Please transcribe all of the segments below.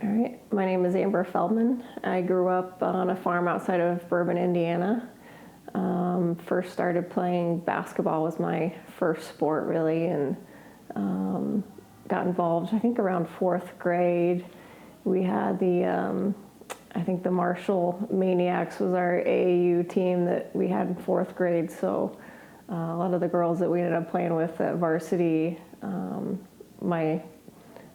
All right, my name is Amber Feldman. I grew up on a farm outside of Bourbon, Indiana. First started playing basketball was my first sport really, and got involved I think around fourth grade. We had I think the Marshall Maniacs was our AAU team that we had in fourth grade, so a lot of the girls that we ended up playing with at varsity, my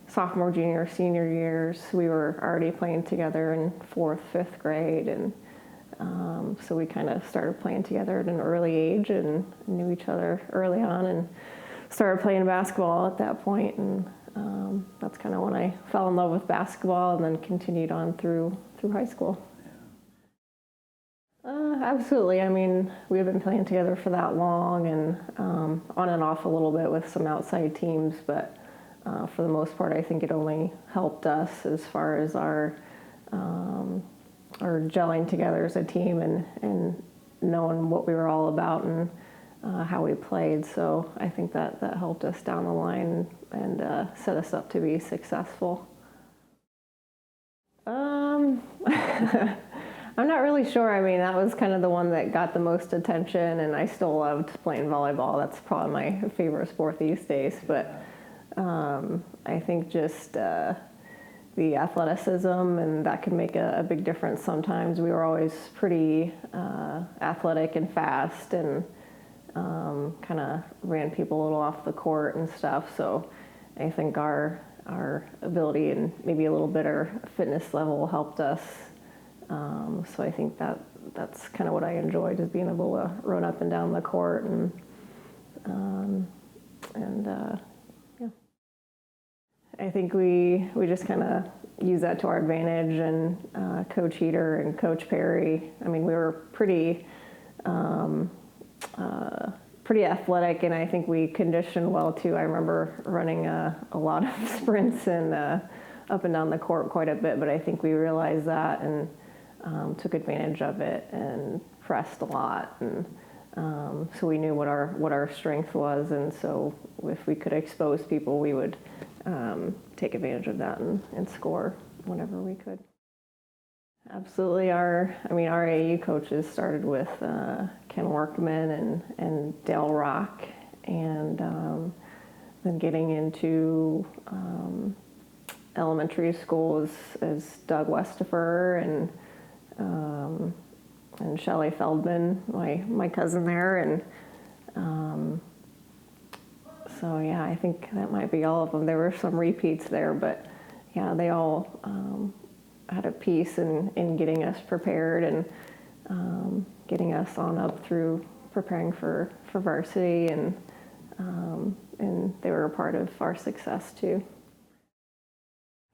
sophomore, junior, senior years, we were already playing together in fourth, fifth grade, and so we kind of started playing together at an early age and knew each other early on and started playing basketball at that point, and that's kind of when I fell in love with basketball and then continued on through high school. Absolutely. I mean, we've been playing together for that long, and on and off a little bit with some outside teams, but for the most part, I think it only helped us as far as our gelling together as a team and knowing what we were all about and how we played. So I think that helped us down the line and set us up to be successful. I'm not really sure. I mean, that was kind of the one that got the most attention, and I still loved playing volleyball. That's probably my favorite sport these days. But I think just the athleticism, and that can make a big difference sometimes. We were always pretty athletic and fast, and kind of ran people a little off the court and stuff. So I think our ability and maybe a little better fitness level helped us. So I think that's kind of what I enjoyed, is being able to run up and down the court and yeah. I think we just kind of use that to our advantage, and Coach Heater and Coach Perry, I mean, we were pretty athletic, and I think we conditioned well too. I remember running a lot of sprints and up and down the court quite a bit, but I think we realized that and took advantage of it and pressed a lot, and so we knew what our strength was, and so if we could expose people, we would take advantage of that and score whenever we could. Absolutely. Our AAU coaches started with Ken Workman and Dale Rock, and then getting into elementary school as Doug Westifer and Shelley Feldman, my cousin there, and so yeah, I think that might be all of them. There were some repeats there, but yeah, they all had a piece in getting us prepared and getting us on up through preparing for varsity, and they were a part of our success too.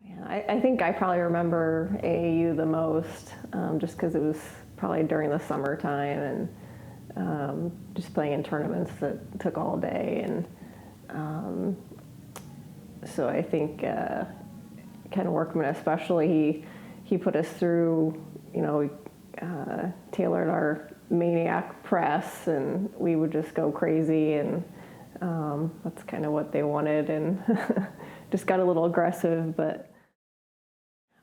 Yeah, I think I probably remember AAU the most, just because it was probably during the summertime and just playing in tournaments that took all day, and so I think Ken Workman especially, he put us through, tailored our maniac press, and we would just go crazy, and that's kind of what they wanted, and just got a little aggressive, but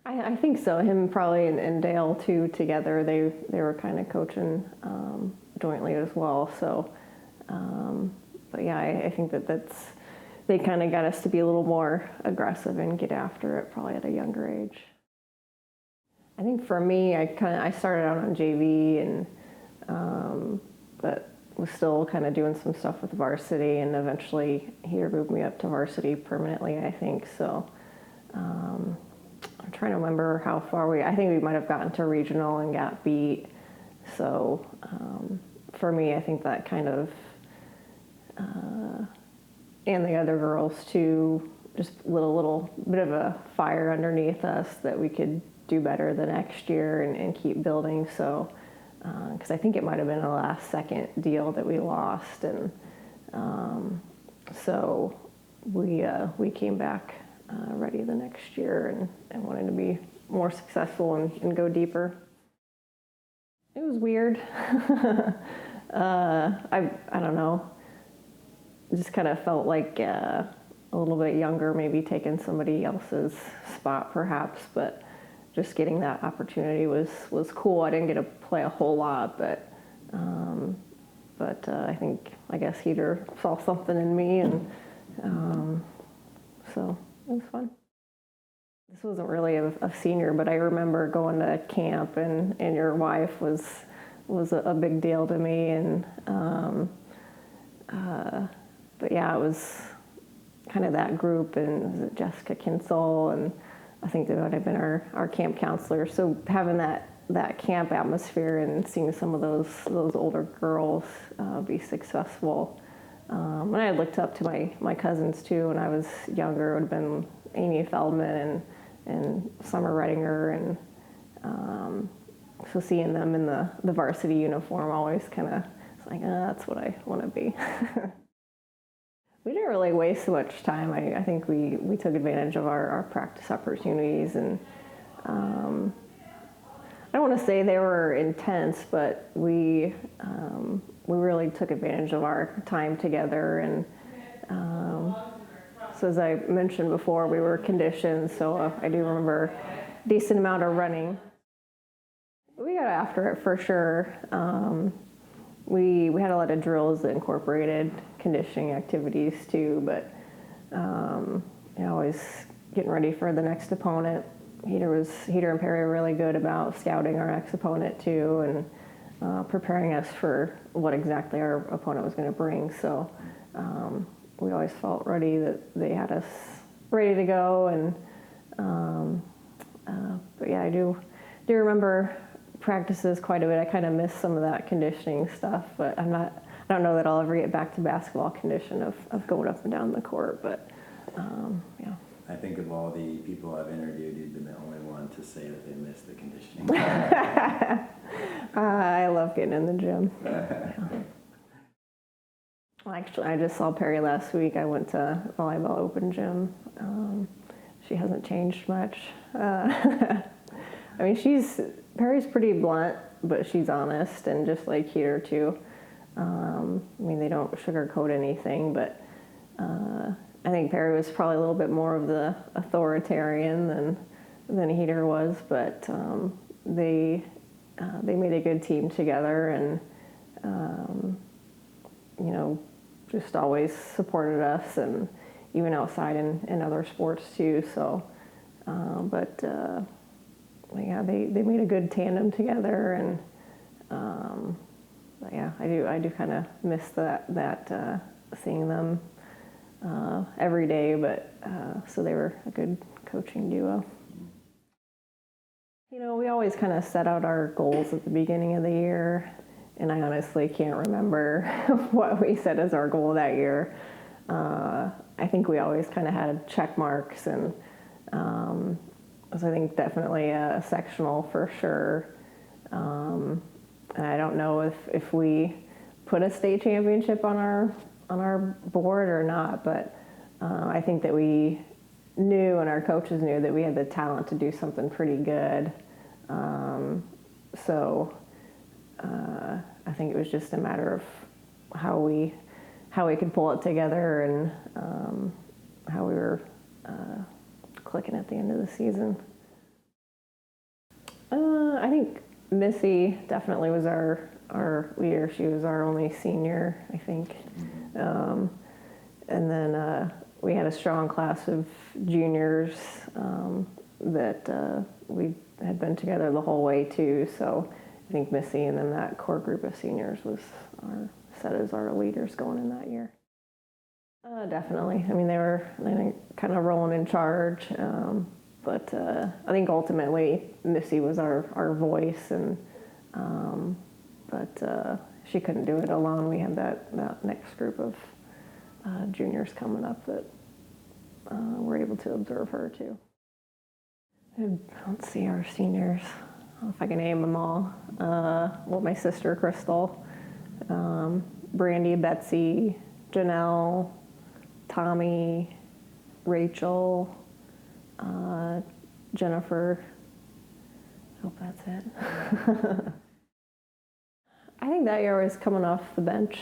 I think so. Him probably and Dale too together, they were kind of coaching jointly as well. So, but yeah, I think they kind of got us to be a little more aggressive and get after it probably at a younger age. I think for me, I started out on JV, and but was still kind of doing some stuff with varsity, and eventually he moved me up to varsity permanently, I think. So I'm trying to remember how far I think we might have gotten to regional and got beat. So for me, I think that kind of, and the other girls too, just a little bit of a fire underneath us that we could do better the next year and keep building. So, because I think it might have been a last second deal that we lost, and so we came back ready the next year and wanted to be more successful and go deeper. It was weird. I don't know. It just kind of felt like a a little bit younger, maybe taken somebody else's spot perhaps, but just getting that opportunity was cool. I didn't get to play a whole lot, but I guess Heater saw something in me, and so it was fun. This wasn't really a senior, but I remember going to camp, and your wife was a big deal to me, and but yeah, it was kind of that group, and was it Jessica Kinsel, and I think that would have been our camp counselor. So having that camp atmosphere and seeing some of those older girls be successful. And I looked up to my cousins too when I was younger. It would have been Amy Feldman and Summer Redinger, and so seeing them in the varsity uniform always kind of, it's like, that's what I want to be. We didn't really waste so much time. I think we took advantage of our practice opportunities, and I don't want to say they were intense, but we really took advantage of our time together. And so as I mentioned before, we were conditioned, so I do remember a decent amount of running. We got after it for sure. We had a lot of drills that incorporated conditioning activities too, but always getting ready for the next opponent. Heater and Perry were really good about scouting our next opponent too, and preparing us for what exactly our opponent was going to bring. So we always felt ready, that they had us ready to go. And but yeah, I do remember practices quite a bit. I kind of miss some of that conditioning stuff, but I don't know that I'll ever get back to basketball condition of going up and down the court, but yeah. I think of all the people I've interviewed, you've been the only one to say that they miss the conditioning. I love getting in the gym. Yeah. Well, actually, I just saw Perry last week. I went to volleyball open gym. She hasn't changed much. I mean, Perry's pretty blunt, but she's honest, and just like Heater too. I mean, they don't sugarcoat anything, but I think Perry was probably a little bit more of the authoritarian than Heater was, but they made a good team together, and just always supported us, and even outside in other sports too. So, yeah, they made a good tandem together, and yeah, I do kind of miss that seeing them every day, but so they were a good coaching duo. We always kind of set out our goals at the beginning of the year, and I honestly can't remember what we set as our goal that year. I think we always kind of had check marks, and so I think definitely a sectional for sure. And I don't know if we put a state championship on our board or not, but I think that we knew, and our coaches knew, that we had the talent to do something pretty good. So I think it was just a matter of how we could pull it together, and how we were clicking at the end of the season. I think Missy definitely was our leader. She was our only senior, I think. And then we had a strong class of juniors that we had been together the whole way too. So I think Missy and then that core group of seniors was set as our leaders going in that year. Definitely. I mean, they were kind of rolling in charge. But I think ultimately Missy was our voice, and but she couldn't do it alone. We had that next group of juniors coming up that were able to observe her too. Let's see, our seniors. I don't know if I can name them all. Well, my sister Crystal, Brandy, Betsy, Janelle, Tommy, Rachel, Jennifer. I hope that's it. I think that year I was coming off the bench,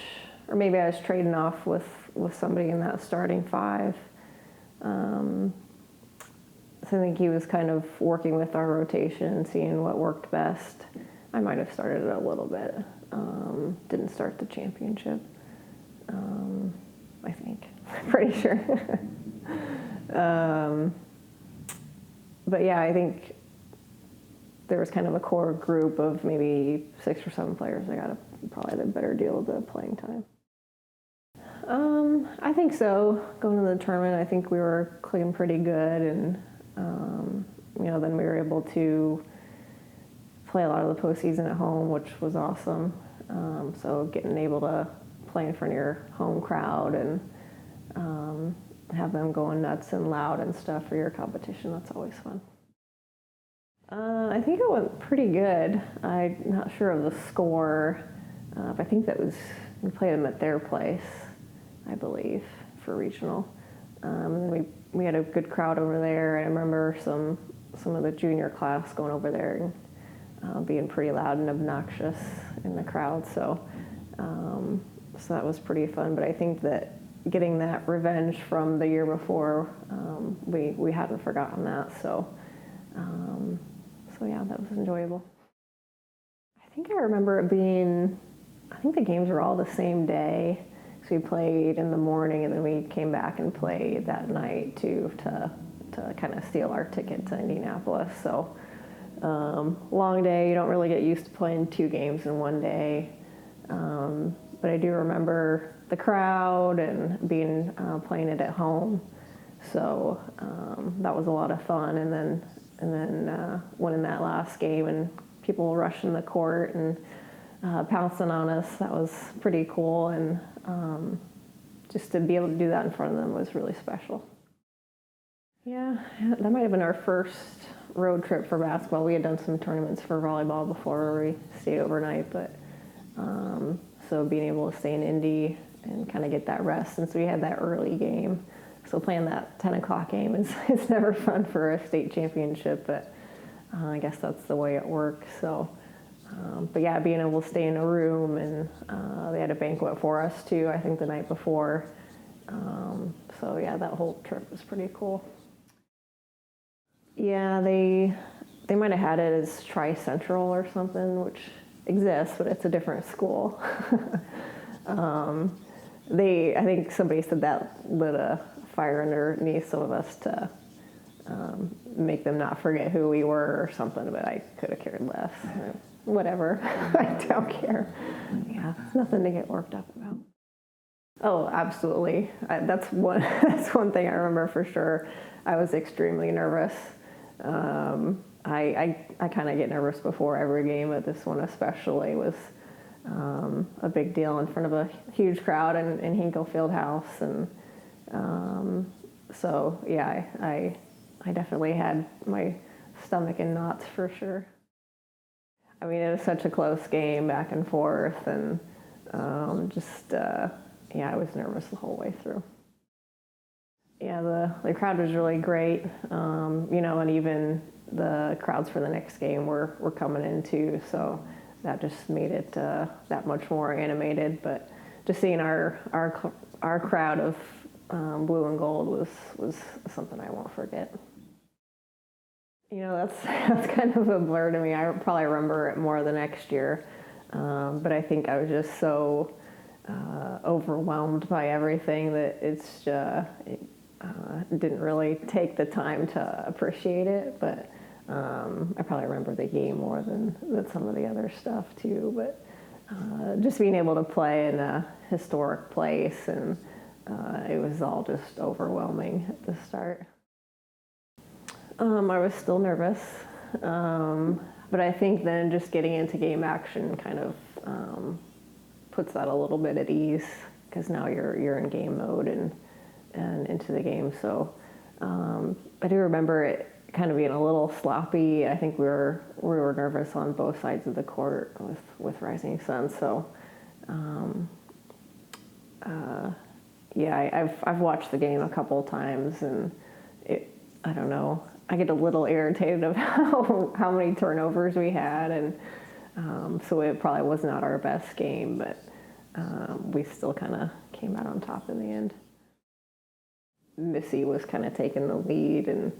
or maybe I was trading off with somebody in that starting five. So I think he was kind of working with our rotation, seeing what worked best. I might have started it a little bit. Didn't start the championship, I think. I'm pretty sure. But yeah, I think there was kind of a core group of maybe 6 or 7 players that got probably the better deal of the playing time. I think so. Going to the tournament, I think we were clicking pretty good, and then we were able to play a lot of the postseason at home, which was awesome. So getting able to play in front of your home crowd and have them going nuts and loud and stuff for your competition, that's always fun. I think it went pretty good. I'm not sure of the score, but I think we played them at their place, I believe, for regional. And then we had a good crowd over there. I remember some of the junior class going over there and being pretty loud and obnoxious in the crowd. So that was pretty fun. But I think that getting that revenge from the year before, we hadn't forgotten that. So yeah, that was enjoyable. I think I remember it being, I think the games were all the same day. So we played in the morning, and then we came back and played that night too to kind of steal our ticket to Indianapolis. So long day. You don't really get used to playing 2 games in one day. But I do remember the crowd and being playing it at home. So that was a lot of fun. And then winning that last game and people rushing the court and pouncing on us, that was pretty cool. And just to be able to do that in front of them was really special. Yeah, that might have been our first road trip for basketball. We had done some tournaments for volleyball before where we stayed overnight, but so being able to stay in Indy and kind of get that rest since we had that early game. So playing that 10 o'clock game is it's never fun for a state championship, but I guess that's the way it works. So, but yeah, being able to stay in a room, and they had a banquet for us too, I think the night before. So yeah, that whole trip was pretty cool. Yeah, they might have had it as Tri-Central or something, which exists, but it's a different school. I think somebody said that lit a fire underneath some of us to make them not forget who we were or something, but I could have cared less. Whatever. I don't care. Yeah, it's nothing to get worked up about. Oh, absolutely. That's one thing I remember for sure. I was extremely nervous. I kind of get nervous before every game, but this one especially was a big deal in front of a huge crowd in Hinkle Fieldhouse, and so yeah, I definitely had my stomach in knots for sure. I mean, it was such a close game, back and forth, and yeah, I was nervous the whole way through. Yeah, the crowd was really great, and even the crowds for the next game were coming in too, so that just made it that much more animated. But just seeing our crowd of blue and gold was something I won't forget. That's kind of a blur to me. I probably remember it more the next year, but I think I was just so overwhelmed by everything that didn't really take the time to appreciate it. But I probably remember the game more than some of the other stuff too. But just being able to play in a historic place, and it was all just overwhelming at the start. I was still nervous, but I think then just getting into game action kind of puts that a little bit at ease, because now you're in game mode and into the game. So I do remember it kind of being a little sloppy. I think we were nervous on both sides of the court with Rising Sun. So yeah, I've watched the game a couple times, and I don't know. I get a little irritated of how many turnovers we had, and so it probably was not our best game, but we still kind of came out on top in the end. Missy was kind of taking the lead, and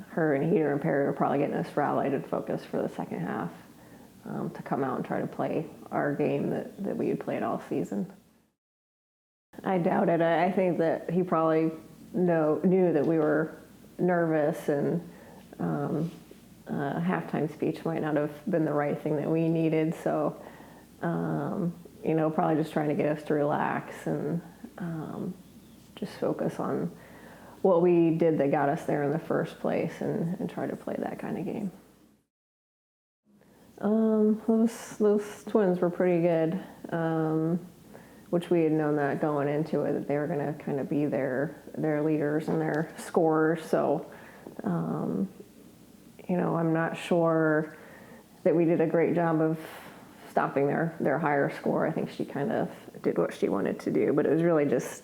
her and Heater and Perry were probably getting us rallied and focused for the second half to come out and try to play our game that we had played all season. I doubt it. I think that he probably knew that we were nervous, and halftime speech might not have been the right thing that we needed. So, probably just trying to get us to relax and just focus on what we did that got us there in the first place, and try to play that kind of game. Those twins were pretty good, which we had known that going into it, that they were going to kind of be their leaders and their scorers. So, I'm not sure that we did a great job of stopping their higher score. I think she kind of did what she wanted to do, but it was really just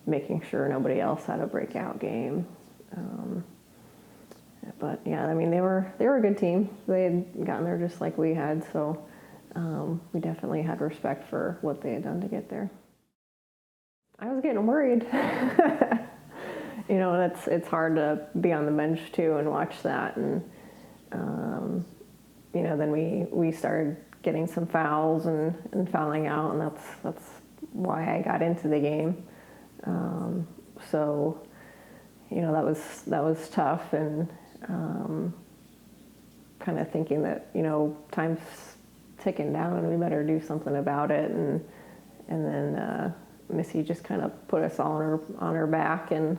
making sure nobody else had a breakout game. But yeah, I mean, they were a good team. They had gotten there just like we had, so we definitely had respect for what they had done to get there. I was getting worried. It's hard to be on the bench too and watch that, and then we started getting some fouls and fouling out, and that's why I got into the game. So that was tough, and kind of thinking that time's ticking down and we better do something about it, and then Missy just kind of put us all on her back and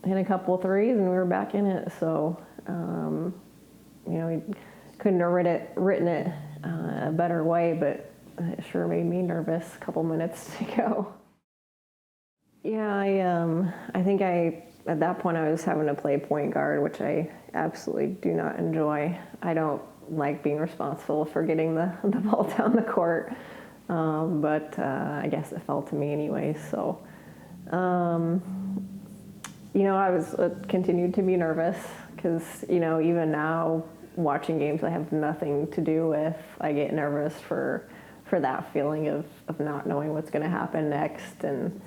hit a couple of threes, and we were back in it. So we couldn't have written it a better way, but it sure made me nervous a couple minutes to go. Yeah, I think at that point I was having to play point guard, which I absolutely do not enjoy. I don't like being responsible for getting the ball down the court, but I guess it fell to me anyway. So, I was continued to be nervous because even now watching games I have nothing to do with, I get nervous for that feeling of not knowing what's going to happen next, and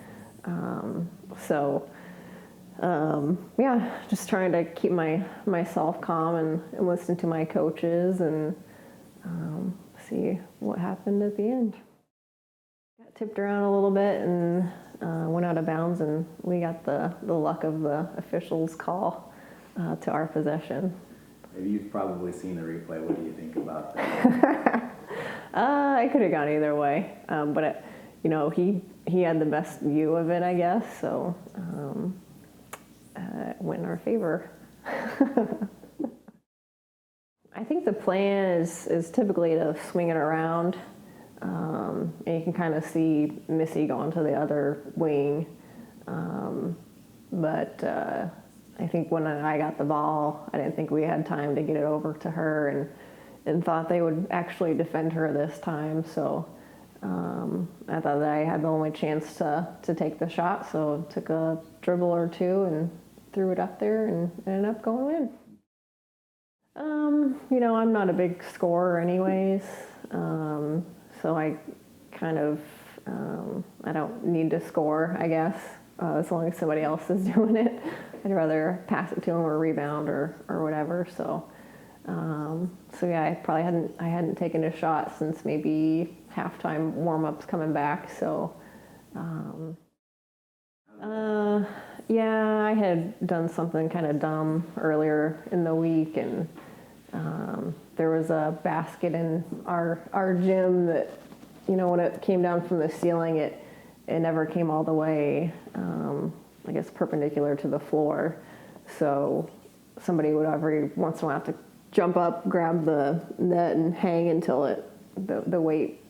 just trying to keep myself calm and listen to my coaches and see what happened at the end. Got tipped around a little bit and went out of bounds, and we got the luck of the officials' call to our possession. You've probably seen the replay. What do you think about that? I could have gone either way, but he had the best view of it, I guess, so it went in our favor. I think the plan is typically to swing it around, and you can kind of see Missy going to the other wing, but I think when I got the ball, I didn't think we had time to get it over to her, and thought they would actually defend her this time, so I thought that I had the only chance to take the shot, so took a dribble or two and threw it up there and ended up going in. I'm not a big scorer anyways, so I kind of, I don't need to score, I guess, as long as somebody else is doing it. I'd rather pass it to them or rebound or whatever, so yeah, I hadn't taken a shot since maybe halftime warm-ups coming back, so yeah, I had done something kind of dumb earlier in the week, and there was a basket in our gym that, when it came down from the ceiling, it never came all the way, I guess, perpendicular to the floor, so somebody would every once in a while have to jump up, grab the net, and hang until the weight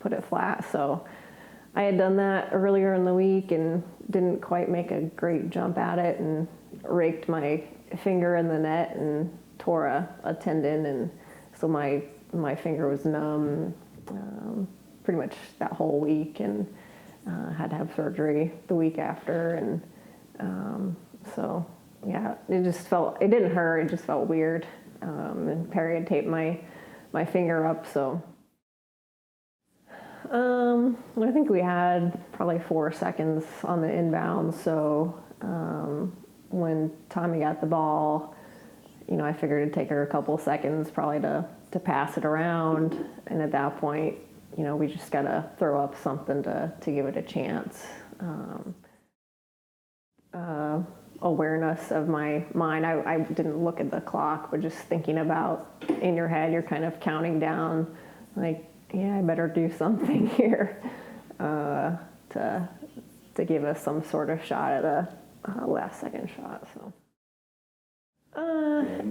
put it flat. So I had done that earlier in the week and didn't quite make a great jump at it, and raked my finger in the net and tore a tendon, and so my finger was numb pretty much that whole week, and had to have surgery the week after, and so yeah, it didn't hurt, it just felt weird, and Perry had taped my finger up, so I think we had probably 4 seconds on the inbound, so when Tommy got the ball, I figured it'd take her a couple seconds probably to pass it around, and at that point, we just got to throw up something to give it a chance. Awareness of my mind, I didn't look at the clock, but just thinking about, in your head, you're kind of counting down, like, yeah, I better do something here to give us some sort of shot at a last second shot. So.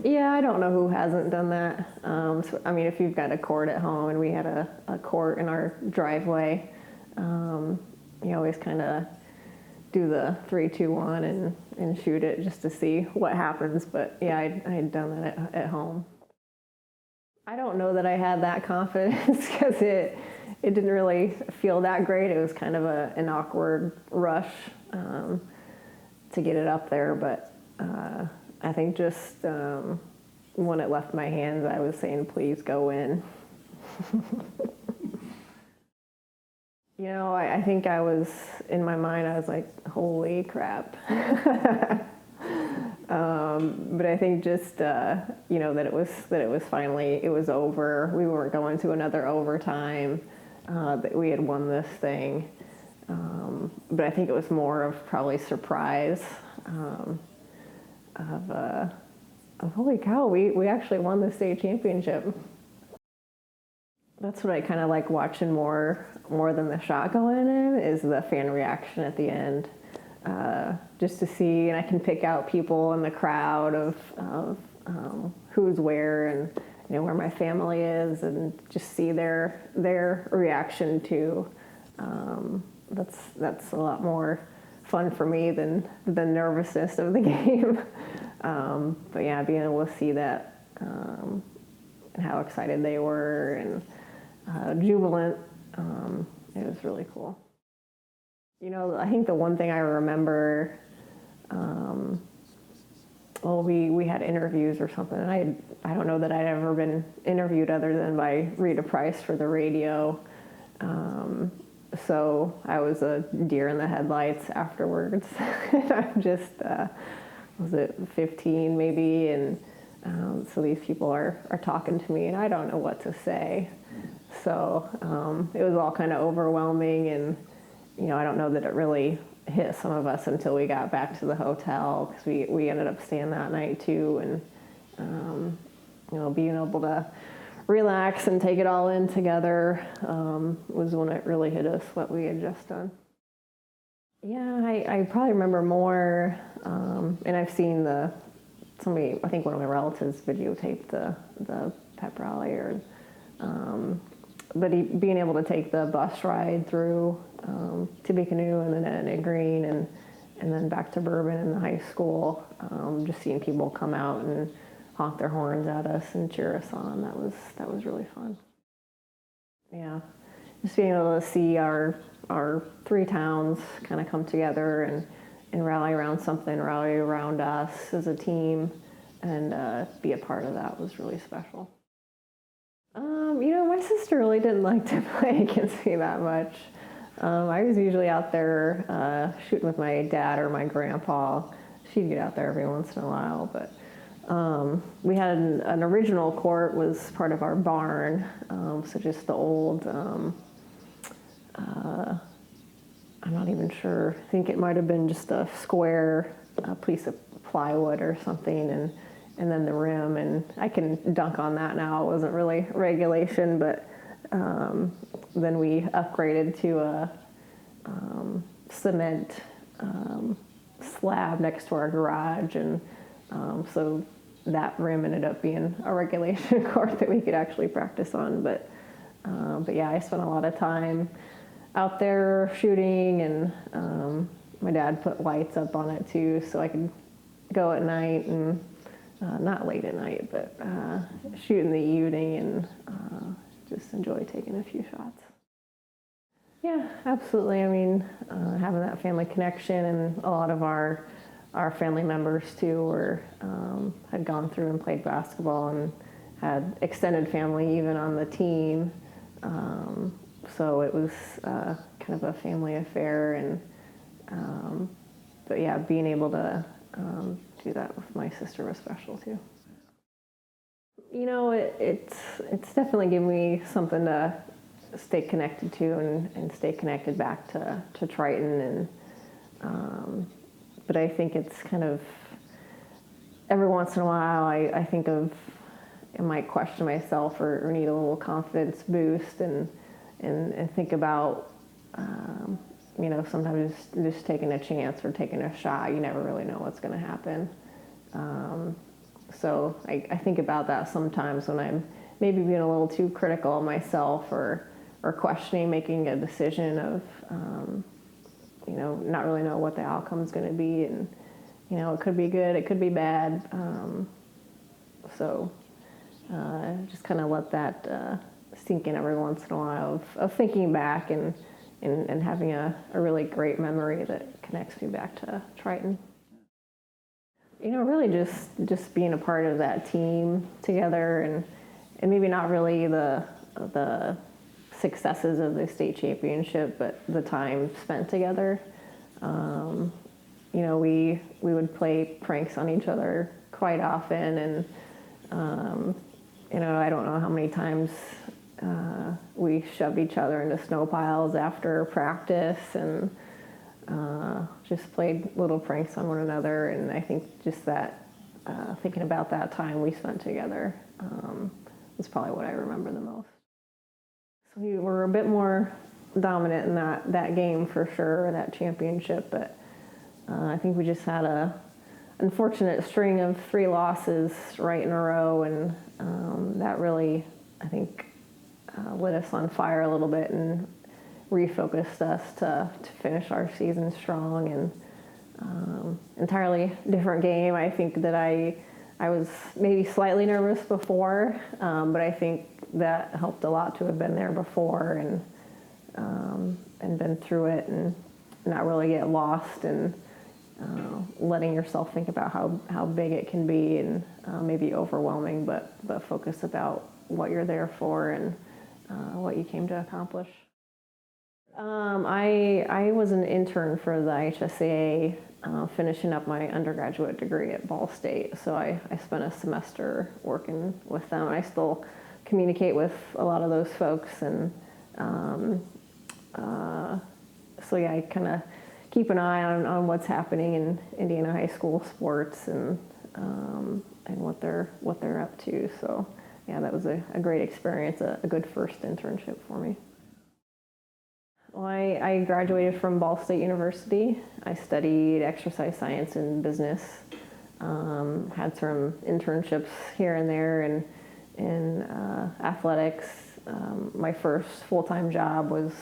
Yeah, I don't know who hasn't done that. So, I mean, if you've got a court at home, and we had a court in our driveway, you always kind of do the 3, 2, 1 and shoot it just to see what happens. But yeah, I had done that at home. I don't know that I had that confidence because it didn't really feel that great. It was kind of an awkward rush to get it up there, but I think just when it left my hands, I was saying, please go in. I think I was, in my mind, I was like, holy crap. But I think just, that it was finally, it was over. We weren't going to another overtime, that we had won this thing. But I think it was more of probably surprise, of holy cow, we actually won the state championship. That's what I kind of like watching more than the shot going in, is the fan reaction at the end. Just to see, and I can pick out people in the crowd of who's where, and where my family is, and just see their reaction to. That's a lot more fun for me than the nervousness of the game. But yeah, being able to see that, and how excited they were, and jubilant, it was really cool. I think the one thing I remember, we had interviews or something, and I don't know that I'd ever been interviewed other than by Rita Price for the radio. So I was a deer in the headlights afterwards. I'm just, was it 15 maybe? And so these people are talking to me, and I don't know what to say. So it was all kind of overwhelming, and I don't know that it really hit some of us until we got back to the hotel, because we ended up staying that night too, and being able to relax and take it all in together was when it really hit us what we had just done. Yeah, I probably remember more, and I've seen somebody, I think one of my relatives videotaped the pep rally, but being able to take the bus ride through Tippecanoe and then at Green and then back to Bourbon in the high school, just seeing people come out and honk their horns at us and cheer us on, that was really fun. Yeah, just being able to see our 3 towns kind of come together and rally around something, rally around us as a team, and be a part of that was really special. My sister really didn't like to play against me that much. I was usually out there shooting with my dad or my grandpa. She'd get out there every once in a while, but we had an original court was part of our barn, so just the old, I'm not even sure, I think it might have been just a square piece of plywood or something, and then the rim, and I can dunk on that now. It wasn't really regulation, but then we upgraded to a cement slab next to our garage, and so that rim ended up being a regulation court that we could actually practice on. But yeah, I spent a lot of time out there shooting, and my dad put lights up on it too, so I could go at night and not late at night, but shoot in the evening, and just enjoy taking a few shots. Yeah, absolutely. I mean, having that family connection, and a lot of our family members too had gone through and played basketball and had extended family even on the team. So it was kind of a family affair, and but yeah, being able to do that with my sister was special too. You know, it's definitely given me something to stay connected to and stay connected back to Triton, and but I think it's kind of every once in a while I think of I might question myself or need a little confidence boost and think about you know, sometimes just taking a chance or taking a shot. You never really know what's going to happen. So I think about that sometimes when I'm maybe being a little too critical of myself or questioning making a decision of, you know, not really know what the outcome's going to be. And, you know, it could be good, it could be bad. So just kind of let that sink in every once in a while of thinking back and having a really great memory that connects me back to Triton. You know, really just being a part of that team together and maybe not really the successes of the state championship, but the time spent together. You know, we would play pranks on each other quite often, and you know, I don't know how many times we shoved each other into snow piles after practice and just played little pranks on one another. And I think just that, thinking about that time we spent together is probably what I remember the most. So we were a bit more dominant in that game for sure, that championship, but I think we just had a unfortunate string of 3 losses right in a row, and that really, I think, lit us on fire a little bit and refocused us to finish our season strong. And entirely different game. I think that I was maybe slightly nervous before, but I think that helped a lot to have been there before and been through it and not really get lost and letting yourself think about how big it can be and maybe overwhelming, but focus about what you're there for and what you came to accomplish. I was an intern for the HSCA, finishing up my undergraduate degree at Ball State. So I spent a semester working with them. I still communicate with a lot of those folks, and so yeah, I kind of keep an eye on what's happening in Indiana high school sports and what they're up to. So yeah, that was a great experience, a good first internship for me. Well, I graduated from Ball State University. I studied exercise science and business. Had some internships here and there in athletics. My first full-time job was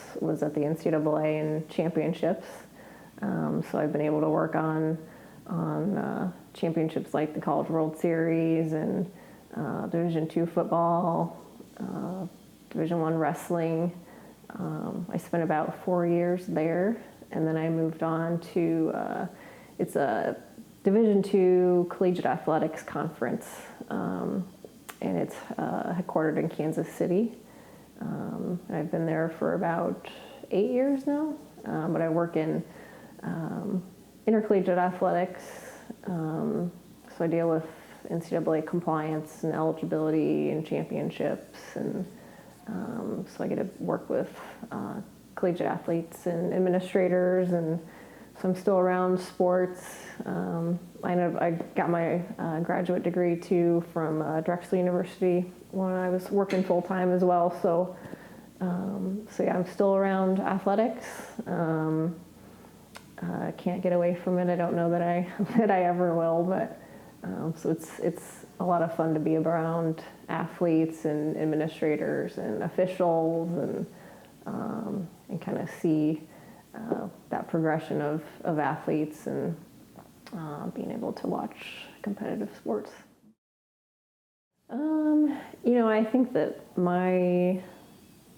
at the NCAA and championships. So I've been able to work on championships like the College World Series and Division II football, Division I wrestling. I spent about 4 years there, and then I moved on to, it's a Division II Collegiate Athletics Conference, and it's headquartered in Kansas City. I've been there for about 8 years now, but I work in intercollegiate athletics, so I deal with NCAA compliance and eligibility and championships, and so I get to work with collegiate athletes and administrators, and so I'm still around sports. I got my graduate degree too from Drexel University when I was working full time as well. So yeah, I'm still around athletics. Can't get away from it. I don't know that I ever will, but so it's a lot of fun to be around athletes and administrators and officials and kind of see that progression of athletes and being able to watch competitive sports. You know, I think that my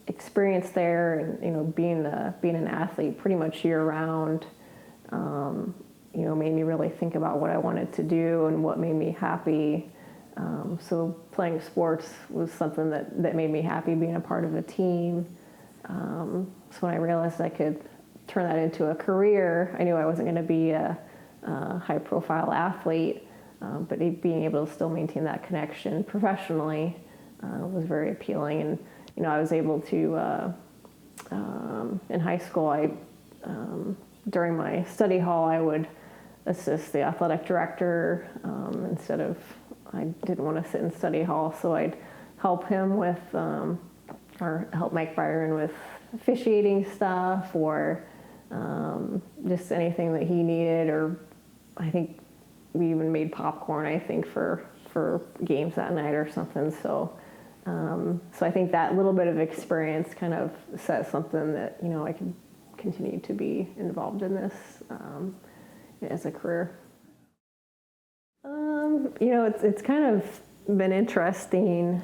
experience there and, you know, being an athlete pretty much year round, you know, made me really think about what I wanted to do and what made me happy. So playing sports was something that made me happy, being a part of a team. So when I realized I could turn that into a career, I knew I wasn't going to be a high-profile athlete, but being able to still maintain that connection professionally was very appealing. And I was able to in high school. During my study hall, I would assist the athletic director instead of, I didn't want to sit in study hall, so I'd help him with, or help Mike Byron with officiating stuff, or just anything that he needed. Or I think we even made popcorn, I think, for games that night or something. So I think that little bit of experience kind of set something that, I could continue to be involved in this as a career. It's kind of been interesting.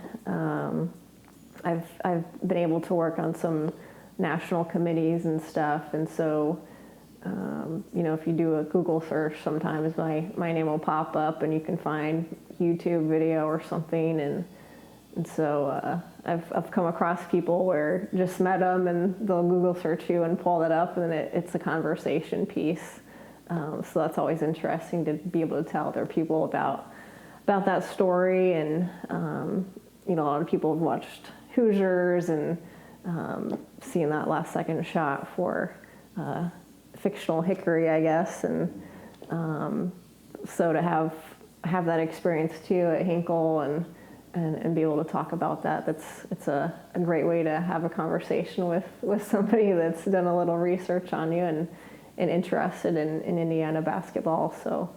I've been able to work on some national committees and stuff, and so if you do a Google search, sometimes my name will pop up, and you can find YouTube video or something, and so I've come across people where just met them and they'll Google search you and pull it up, and then it's a conversation piece. So that's always interesting to be able to tell other people about that story. And a lot of people have watched Hoosiers and seeing that last second shot for fictional Hickory, I guess. And so to have that experience too at Hinkle and be able to talk about that, it's a great way to have a conversation with somebody that's done a little research on you and interested in Indiana basketball. So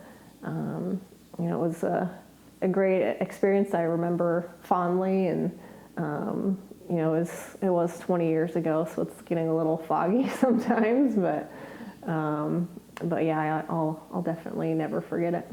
it was a great experience I remember fondly, and it was 20 years ago, so it's getting a little foggy sometimes, but yeah, I'll definitely never forget it.